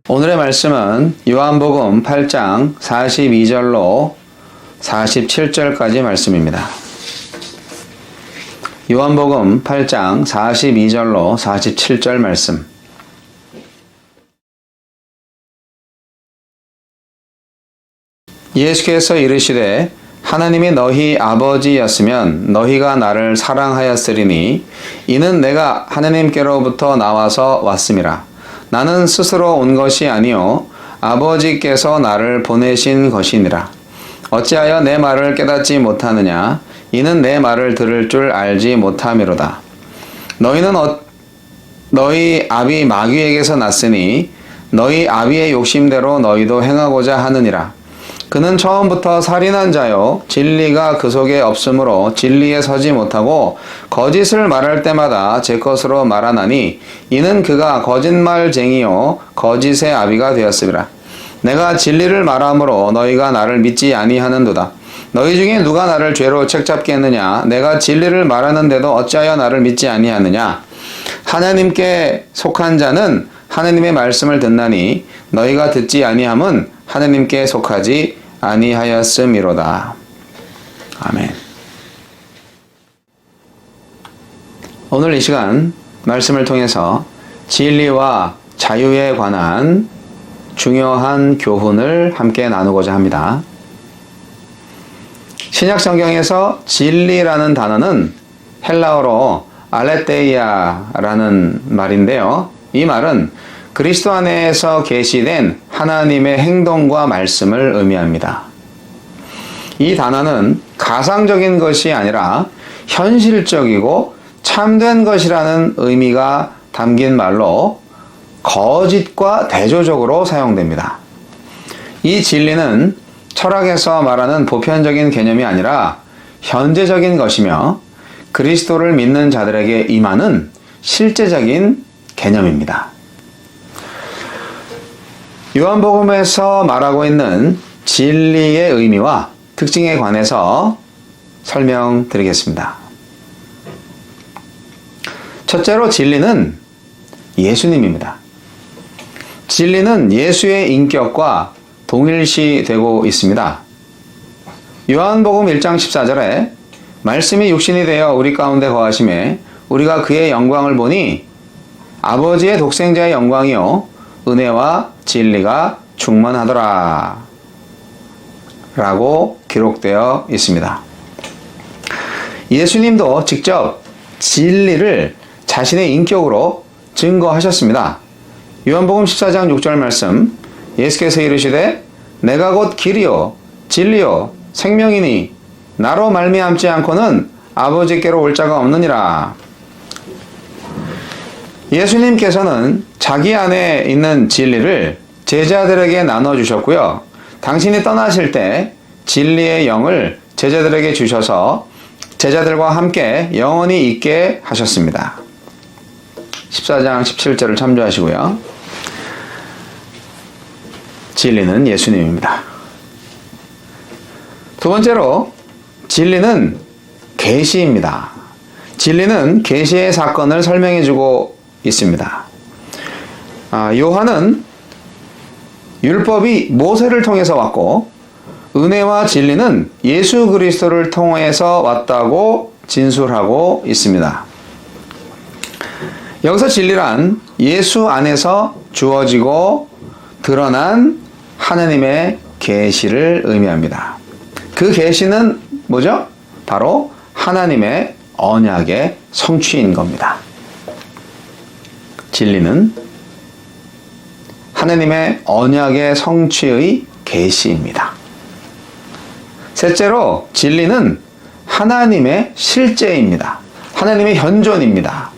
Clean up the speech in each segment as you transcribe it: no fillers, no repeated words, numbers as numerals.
오늘의 말씀은 요한복음 8장 42절로 47절까지 말씀입니다. 요한복음 8장 42절로 47절 말씀. 예수께서 이르시되 하나님이 너희 아버지였으면 너희가 나를 사랑하였으리니 이는 내가 하나님께로부터 나와서 왔음이라. 나는 스스로 온 것이 아니요 아버지께서 나를 보내신 것이니라. 어찌하여 내 말을 깨닫지 못하느냐? 이는 내 말을 들을 줄 알지 못함이로다. 너희는 너희 아비 마귀에게서 났으니 너희 아비의 욕심대로 너희도 행하고자 하느니라. 그는 처음부터 살인한 자요 진리가 그 속에 없으므로 진리에 서지 못하고 거짓을 말할 때마다 제 것으로 말하나니 이는 그가 거짓말쟁이요 거짓의 아비가 되었음이라. 내가 진리를 말함으로 너희가 나를 믿지 아니하는도다. 너희 중에 누가 나를 죄로 책잡겠느냐? 내가 진리를 말하는데도 어찌하여 나를 믿지 아니하느냐? 하나님께 속한 자는 하나님의 말씀을 듣나니 너희가 듣지 아니함은 하나님께 속하지 아니하였음이로다. 아멘. 오늘 이 시간 말씀을 통해서 진리와 자유에 관한 중요한 교훈을 함께 나누고자 합니다. 신약 성경에서 진리라는 단어는 헬라어로 알레테이아라는 말인데요. 이 말은 그리스도 안에서 계시된 하나님의 행동과 말씀을 의미합니다. 이 단어는 가상적인 것이 아니라 현실적이고 참된 것이라는 의미가 담긴 말로 거짓과 대조적으로 사용됩니다. 이 진리는 철학에서 말하는 보편적인 개념이 아니라 현재적인 것이며 그리스도를 믿는 자들에게 임하는 실제적인 개념입니다. 요한복음에서 말하고 있는 진리의 의미와 특징에 관해서 설명드리겠습니다. 첫째로 진리는 예수님입니다. 진리는 예수의 인격과 동일시되고 있습니다. 요한복음 1장 14절에 말씀이 육신이 되어 우리 가운데 거하심에 우리가 그의 영광을 보니 아버지의 독생자의 영광이요 은혜와 진리가 충만하더라 라고 기록되어 있습니다. 예수님도 직접 진리를 자신의 인격으로 증거하셨습니다. 요한복음 14장 6절 말씀, 예수께서 이르시되 내가 곧 길이요 진리요 생명이니 나로 말미암지 않고는 아버지께로 올 자가 없느니라. 예수님께서는 자기 안에 있는 진리를 제자들에게 나눠주셨고요. 당신이 떠나실 때 진리의 영을 제자들에게 주셔서 제자들과 함께 영원히 있게 하셨습니다. 14장 17절을 참조하시고요. 진리는 예수님입니다. 두 번째로 진리는 계시입니다. 진리는 계시의 사건을 설명해주고 있습니다. 요한은 율법이 모세를 통해서 왔고 은혜와 진리는 예수 그리스도를 통해서 왔다고 진술하고 있습니다. 여기서 진리란 예수 안에서 주어지고 드러난 하나님의 계시를 의미합니다. 그 계시는 뭐죠? 바로 하나님의 언약의 성취인 겁니다. 진리는 하나님의 언약의 성취의 계시입니다. 셋째로 진리는 하나님의 실제입니다. 하나님의 현존입니다.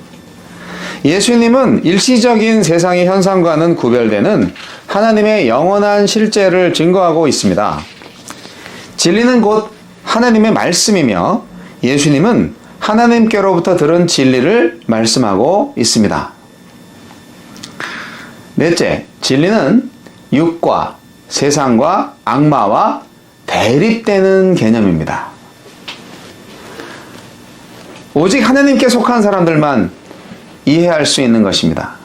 예수님은 일시적인 세상의 현상과는 구별되는 하나님의 영원한 실제를 증거하고 있습니다. 진리는 곧 하나님의 말씀이며 예수님은 하나님께로부터 들은 진리를 말씀하고 있습니다. 넷째, 진리는 육과 세상과 악마와 대립되는 개념입니다. 오직 하나님께 속한 사람들만 이해할 수 있는 것입니다.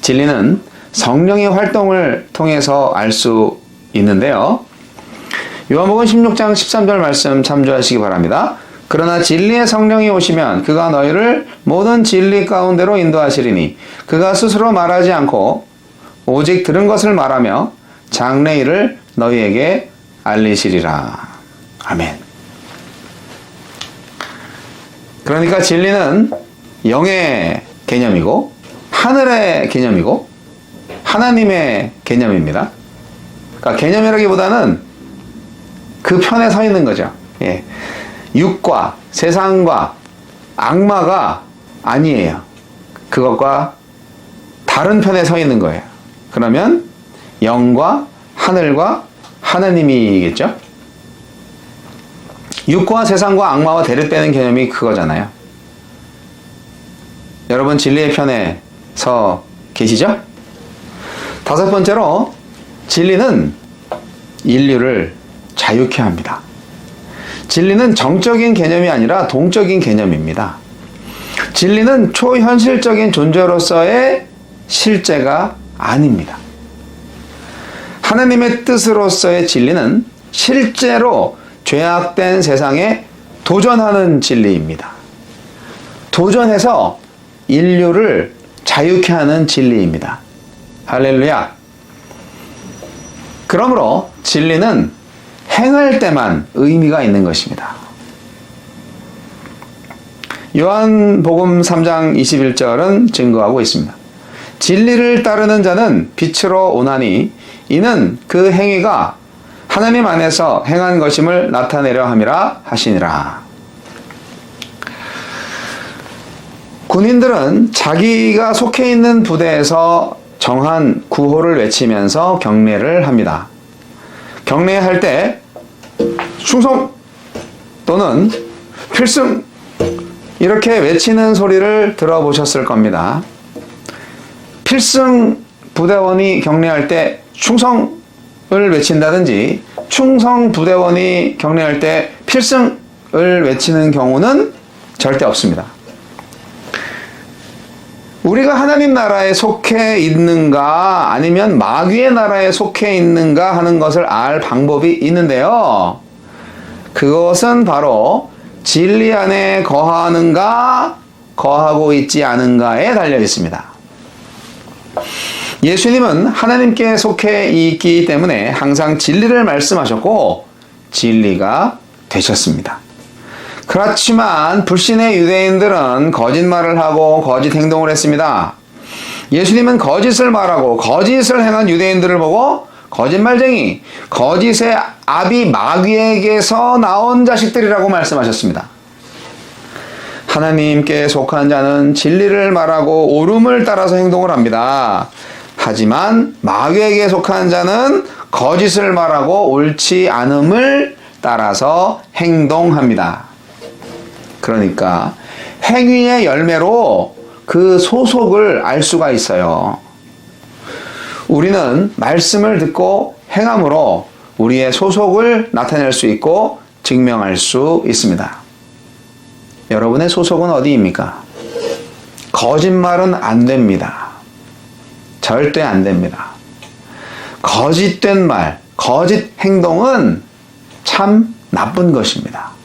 진리는 성령의 활동을 통해서 알 수 있는데요. 요한복음 16장 13절 말씀 참조하시기 바랍니다. 그러나 진리의 성령이 오시면 그가 너희를 모든 진리 가운데로 인도하시리니 그가 스스로 말하지 않고 오직 들은 것을 말하며 장래일을 너희에게 알리시리라. 아멘. 그러니까 진리는 영의 개념이고 하늘의 개념이고 하나님의 개념입니다. 그러니까 개념이라기보다는 그 편에 서 있는 거죠. 예. 육과 세상과 악마가 아니에요. 그것과 다른 편에 서 있는 거예요. 그러면 영과 하늘과 하나님이겠죠? 육과 세상과 악마와 대립되는 개념이 그거잖아요. 여러분 진리의 편에 서 계시죠? 다섯 번째로 진리는 인류를 자유케 합니다. 진리는 정적인 개념이 아니라 동적인 개념입니다. 진리는 초현실적인 존재로서의 실제가 아닙니다. 하나님의 뜻으로서의 진리는 실제로 죄악된 세상에 도전하는 진리입니다. 도전해서 인류를 자유케 하는 진리입니다. 할렐루야. 그러므로 진리는 행할 때만 의미가 있는 것입니다. 요한복음 3장 21절은 증거하고 있습니다. 진리를 따르는 자는 빛으로 오나니 이는 그 행위가 하나님 안에서 행한 것임을 나타내려 함이라 하시니라. 군인들은 자기가 속해 있는 부대에서 정한 구호를 외치면서 경례를 합니다. 경례할 때 충성 또는 필승 이렇게 외치는 소리를 들어보셨을 겁니다. 필승 부대원이 경례할 때 충성을 외친다든지 충성 부대원이 경례할 때 필승을 외치는 경우는 절대 없습니다. 우리가 하나님 나라에 속해 있는가 아니면 마귀의 나라에 속해 있는가 하는 것을 알 방법이 있는데요. 그것은 바로 진리 안에 거하는가 거하고 있지 않은가에 달려 있습니다. 예수님은 하나님께 속해 있기 때문에 항상 진리를 말씀하셨고 진리가 되셨습니다. 그렇지만 불신의 유대인들은 거짓말을 하고 거짓 행동을 했습니다. 예수님은 거짓을 말하고 거짓을 행한 유대인들을 보고 거짓말쟁이, 거짓의 아비 마귀에게서 나온 자식들이라고 말씀하셨습니다. 하나님께 속한 자는 진리를 말하고 옳음을 따라서 행동을 합니다. 하지만 마귀에게 속한 자는 거짓을 말하고 옳지 않음을 따라서 행동합니다. 그러니까 행위의 열매로 그 소속을 알 수가 있어요. 우리는 말씀을 듣고 행함으로 우리의 소속을 나타낼 수 있고 증명할 수 있습니다. 여러분의 소속은 어디입니까? 거짓말은 안 됩니다. 절대 안 됩니다. 거짓된 말, 거짓 행동은 참 나쁜 것입니다.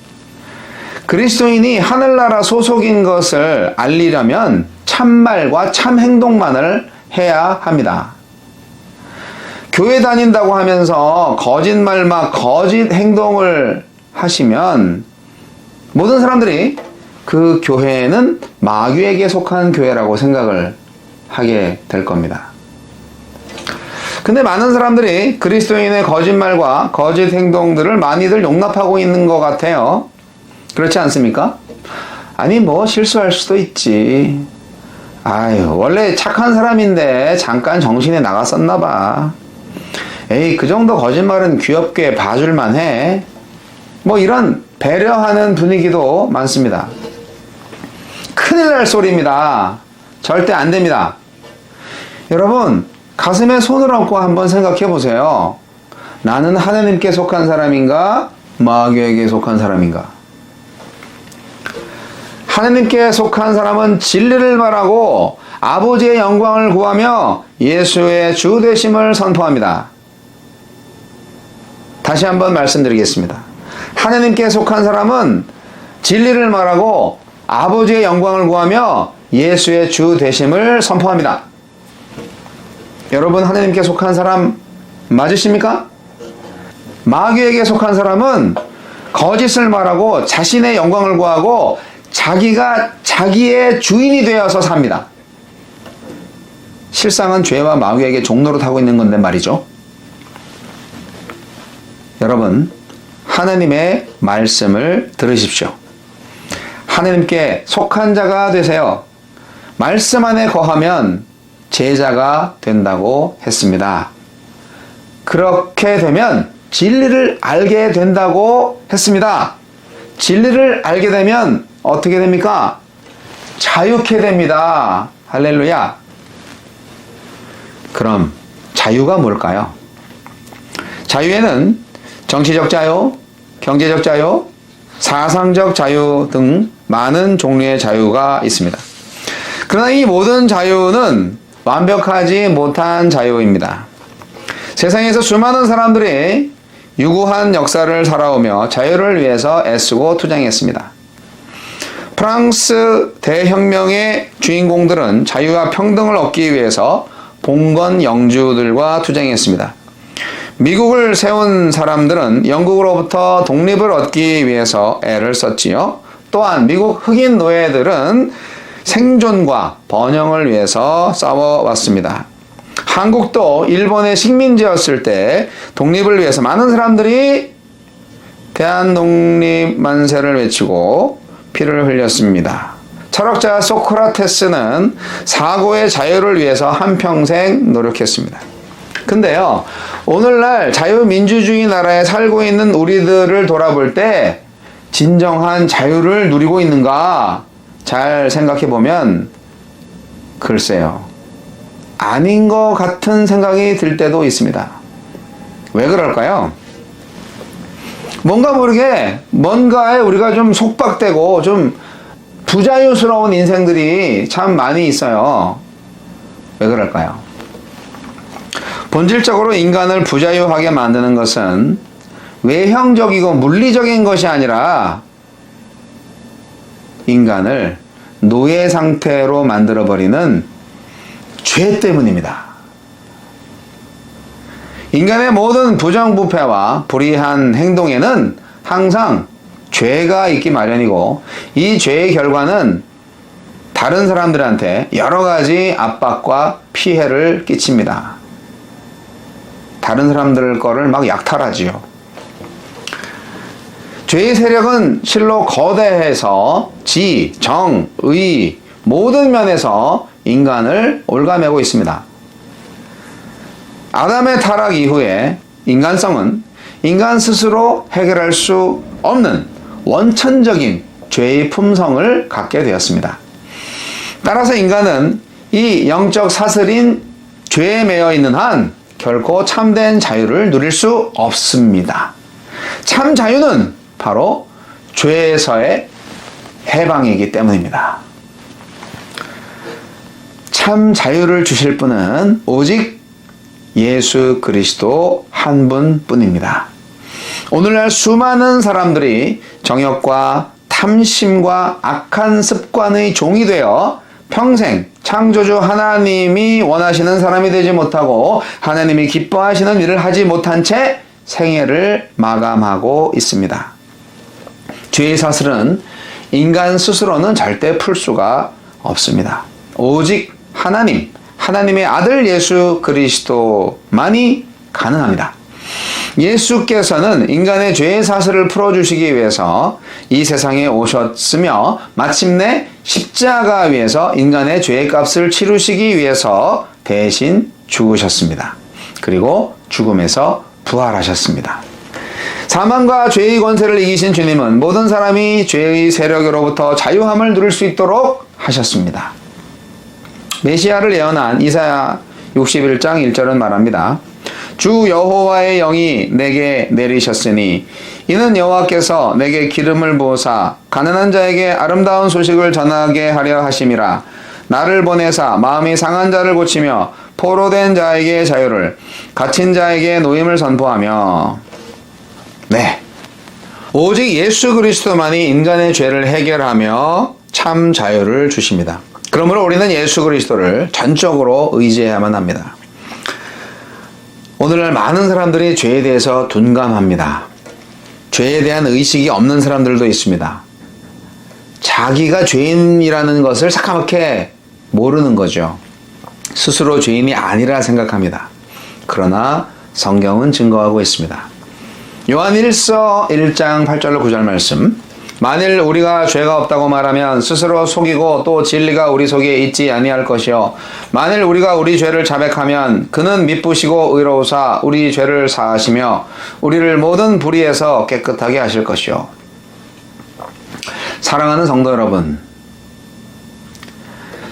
그리스도인이 하늘나라 소속인 것을 알리려면 참말과 참행동만을 해야 합니다. 교회 다닌다고 하면서 거짓말만 거짓 행동을 하시면 모든 사람들이 그 교회는 마귀에게 속한 교회라고 생각을 하게 될 겁니다. 근데 많은 사람들이 그리스도인의 거짓말과 거짓 행동들을 많이들 용납하고 있는 것 같아요. 그렇지 않습니까? 아니 뭐 실수할 수도 있지. 아유 원래 착한 사람인데 잠깐 정신이 나갔었나 봐. 에이 그 정도 거짓말은 귀엽게 봐줄만 해. 뭐 이런 배려하는 분위기도 많습니다. 큰일 날 소리입니다. 절대 안 됩니다. 여러분 가슴에 손을 얹고 한번 생각해 보세요. 나는 하나님께 속한 사람인가 마귀에게 속한 사람인가? 하나님께 속한 사람은 진리를 말하고 아버지의 영광을 구하며 예수의 주 되심을 선포합니다. 다시 한번 말씀드리겠습니다. 하나님께 속한 사람은 진리를 말하고 아버지의 영광을 구하며 예수의 주 되심을 선포합니다. 여러분, 하나님께 속한 사람 맞으십니까? 마귀에게 속한 사람은 거짓을 말하고 자신의 영광을 구하고 자기가 자기의 주인이 되어서 삽니다. 실상은 죄와 마귀에게 종노릇하고 있는 건데 말이죠. 여러분, 하나님의 말씀을 들으십시오. 하나님께 속한 자가 되세요. 말씀 안에 거하면 제자가 된다고 했습니다. 그렇게 되면 진리를 알게 된다고 했습니다. 진리를 알게 되면 어떻게 됩니까? 자유케 됩니다. 할렐루야. 그럼 자유가 뭘까요? 자유에는 정치적 자유, 경제적 자유, 사상적 자유 등 많은 종류의 자유가 있습니다. 그러나 이 모든 자유는 완벽하지 못한 자유입니다. 세상에서 수많은 사람들이 유구한 역사를 살아오며 자유를 위해서 애쓰고 투쟁했습니다. 프랑스 대혁명의 주인공들은 자유와 평등을 얻기 위해서 봉건 영주들과 투쟁했습니다. 미국을 세운 사람들은 영국으로부터 독립을 얻기 위해서 애를 썼지요. 또한 미국 흑인 노예들은 생존과 번영을 위해서 싸워왔습니다. 한국도 일본의 식민지였을 때 독립을 위해서 많은 사람들이 대한독립 만세를 외치고 피를 흘렸습니다. 철학자 소크라테스는 사고의 자유를 위해서 한평생 노력했습니다. 근데요, 오늘날 자유민주주의 나라에 살고 있는 우리들을 돌아볼 때 진정한 자유를 누리고 있는가 잘 생각해 보면 글쎄요, 아닌 것 같은 생각이 들 때도 있습니다. 왜 그럴까요? 뭔가 모르게 뭔가에 우리가 좀 속박되고 좀 부자유스러운 인생들이 참 많이 있어요. 왜 그럴까요? 본질적으로 인간을 부자유하게 만드는 것은 외형적이고 물리적인 것이 아니라 인간을 노예 상태로 만들어버리는 죄 때문입니다. 인간의 모든 부정부패와 불의한 행동에는 항상 죄가 있기 마련이고 이 죄의 결과는 다른 사람들한테 여러 가지 압박과 피해를 끼칩니다. 다른 사람들 거를 막 약탈하지요. 죄의 세력은 실로 거대해서 지, 정, 의 모든 면에서 인간을 올가매고 있습니다. 아담의 타락 이후에 인간성은 인간 스스로 해결할 수 없는 원천적인 죄의 품성을 갖게 되었습니다. 따라서 인간은 이 영적 사슬인 죄에 매여 있는 한 결코 참된 자유를 누릴 수 없습니다. 참 자유는 바로 죄에서의 해방이기 때문입니다. 참 자유를 주실 분은 오직 예수 그리스도 한 분뿐입니다. 오늘날 수많은 사람들이 정욕과 탐심과 악한 습관의 종이 되어 평생 창조주 하나님이 원하시는 사람이 되지 못하고 하나님이 기뻐하시는 일을 하지 못한 채 생애를 마감하고 있습니다. 죄의 사슬은 인간 스스로는 절대 풀 수가 없습니다. 오직 하나님의 아들 예수 그리스도만이 가능합니다. 예수께서는 인간의 죄의 사슬을 풀어주시기 위해서 이 세상에 오셨으며 마침내 십자가 위에서 인간의 죄의 값을 치르시기 위해서 대신 죽으셨습니다. 그리고 죽음에서 부활하셨습니다. 사망과 죄의 권세를 이기신 주님은 모든 사람이 죄의 세력으로부터 자유함을 누릴 수 있도록 하셨습니다. 메시아를 예언한 이사야 61장 1절은 말합니다. 주 여호와의 영이 내게 내리셨으니 이는 여호와께서 내게 기름을 부으사 가난한 자에게 아름다운 소식을 전하게 하려 하심이라. 나를 보내사 마음이 상한 자를 고치며 포로된 자에게 자유를, 갇힌 자에게 노임을 선포하며. 네, 오직 예수 그리스도만이 인간의 죄를 해결하며 참 자유를 주십니다. 그러므로 우리는 예수 그리스도를 전적으로 의지해야만 합니다. 오늘날 많은 사람들이 죄에 대해서 둔감합니다. 죄에 대한 의식이 없는 사람들도 있습니다. 자기가 죄인이라는 것을 새까맣게 모르는 거죠. 스스로 죄인이 아니라 생각합니다. 그러나 성경은 증거하고 있습니다. 요한 1서 1장 8절로 9절 말씀. 만일 우리가 죄가 없다고 말하면 스스로 속이고 또 진리가 우리 속에 있지 아니할 것이요 만일 우리가 우리 죄를 자백하면 그는 미쁘시고 의로우사 우리 죄를 사하시며 우리를 모든 불의에서 깨끗하게 하실 것이요. 사랑하는 성도 여러분,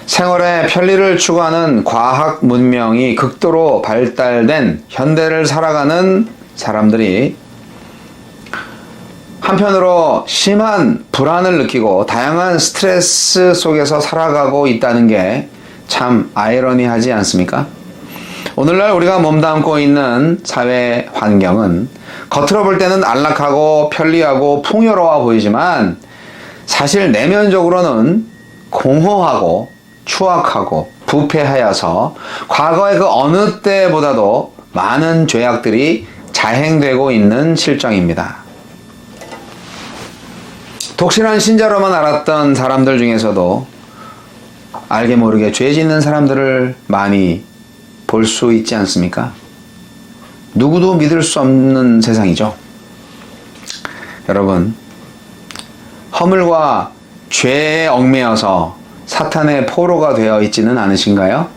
생활의 편리를 추구하는 과학 문명이 극도로 발달된 현대를 살아가는 사람들이 한편으로 심한 불안을 느끼고 다양한 스트레스 속에서 살아가고 있다는 게 참 아이러니하지 않습니까? 오늘날 우리가 몸담고 있는 사회 환경은 겉으로 볼 때는 안락하고 편리하고 풍요로워 보이지만 사실 내면적으로는 공허하고 추악하고 부패하여서 과거의 그 어느 때보다도 많은 죄악들이 자행되고 있는 실정입니다. 독실한 신자로만 알았던 사람들 중에서도 알게 모르게 죄 짓는 사람들을 많이 볼 수 있지 않습니까? 누구도 믿을 수 없는 세상이죠. 여러분, 허물과 죄에 얽매여서 사탄의 포로가 되어 있지는 않으신가요?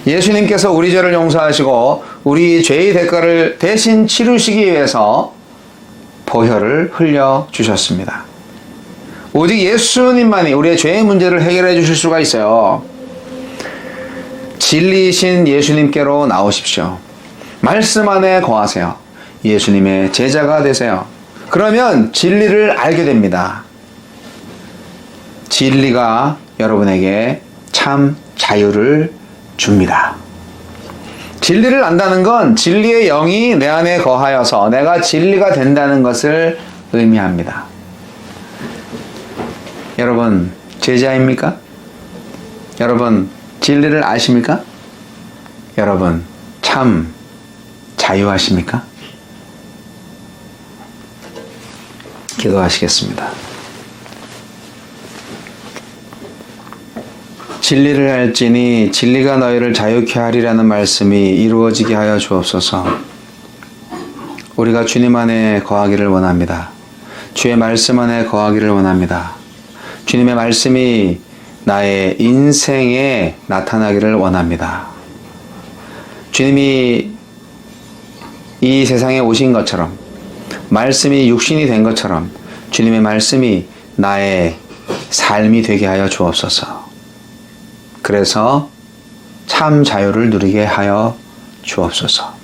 예수님께서 우리 죄를 용서하시고 우리 죄의 대가를 대신 치르시기 위해서 보혈을 흘려 주셨습니다. 오직 예수님만이 우리의 죄의 문제를 해결해 주실 수가 있어요. 진리이신 예수님께로 나오십시오. 말씀 안에 거하세요. 예수님의 제자가 되세요. 그러면 진리를 알게 됩니다. 진리가 여러분에게 참 자유를 줍니다. 진리를 안다는 건 진리의 영이 내 안에 거하여서 내가 진리가 된다는 것을 의미합니다. 여러분, 제자입니까? 여러분, 진리를 아십니까? 여러분, 참 자유하십니까? 기도하시겠습니다. 진리를 알지니 진리가 너희를 자유케 하리라는 말씀이 이루어지게 하여 주옵소서. 우리가 주님 안에 거하기를 원합니다. 주의 말씀 안에 거하기를 원합니다. 주님의 말씀이 나의 인생에 나타나기를 원합니다. 주님이 이 세상에 오신 것처럼, 말씀이 육신이 된 것처럼 주님의 말씀이 나의 삶이 되게 하여 주옵소서. 그래서 참 자유를 누리게 하여 주옵소서.